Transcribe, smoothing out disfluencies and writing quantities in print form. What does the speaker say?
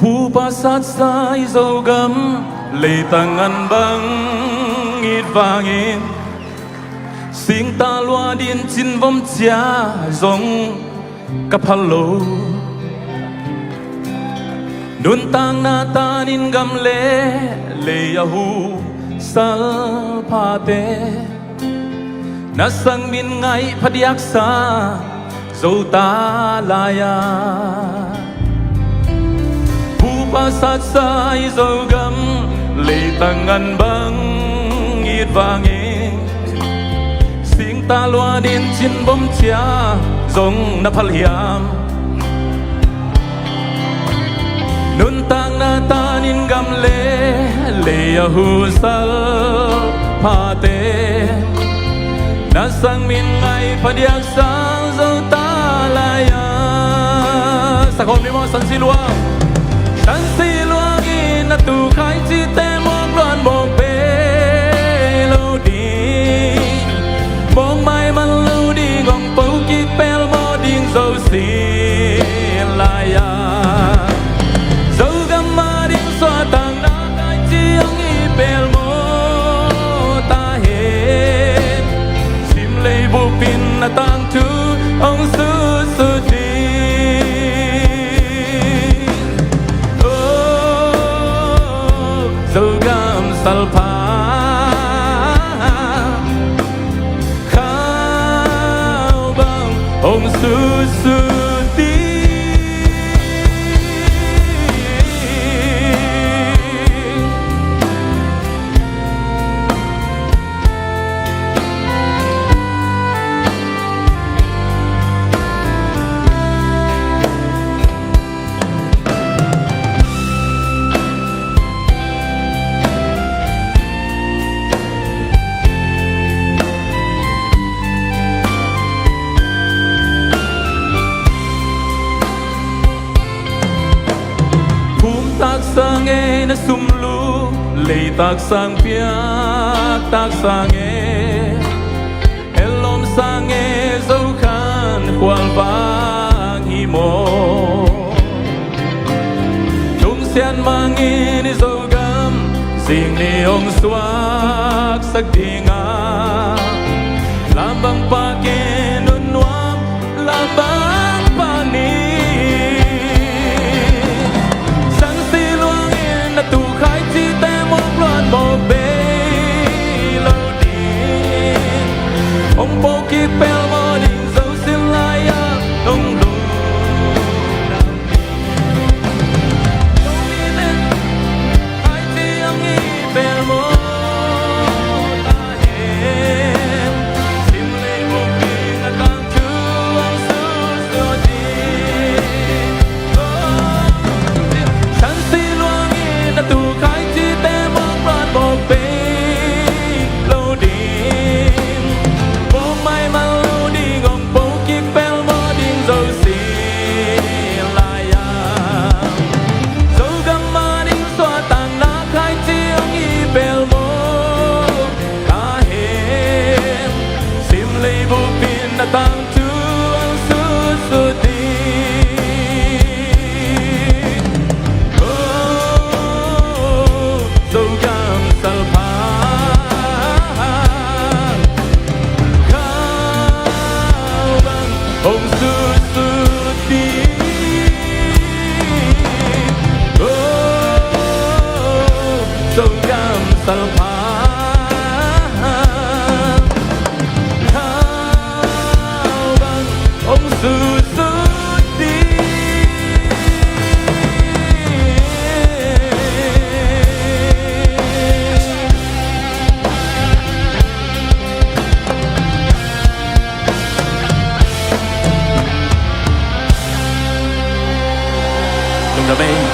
Pu pasat sai dầu gấm lệ tangan băng ít vangin sing ta loa điên chín vong chia giống cặp hello nun tang na ta nin gam le yahu sal pate na sang min ngai phadiak sa dầu ta laya pasat sai dầu gấm lệ tangan băng ít vangin sing ta loa điên chín bom chia giống nắp hiam nun tang na ta nin gam le yahu sal pate na sang min ngai phadiak sang dầu ta laya sa hôm nay mo san si luang tan si luang in na tu khai chi te mong loan mong pe lâu đi mong mai man lâu đi ngong pau ki pel mo ding dâu si lai ya dâu gam ma ding xoa tang na khai chi ang i pel mo ta hết sim lei bu pin na tang tu ong su su đi salpa khao bang ông su su đi tak sang e na sumlu lei tak sang piak tak sang e elom sang e dâu khan quang vang hi mo tung xian mang in dâu gam sing ni ong suak sak dinga lam bang pa ke nun nuam lam bang pa ni tu khai chi te mong loan mo be lâu đi ông po ki pel mo ding dâu xin lai ya ông lu nam đi dâu mi ne khai chi ang i pel mo ta hem sim le mo pi na tang chu ang su su di san si na tu khai chi te mong loan mo pe lâu đi bom mai mà lâu đi ngong po ki pel mo ding dâu si lai ya dâu gam ma ding xoa tang na khai chi ang i pel mo ta hem sim lei bu pin na tang tu ang su su di ông su su đi dâu gam sal pa khao bang ông su su đi đừng đợi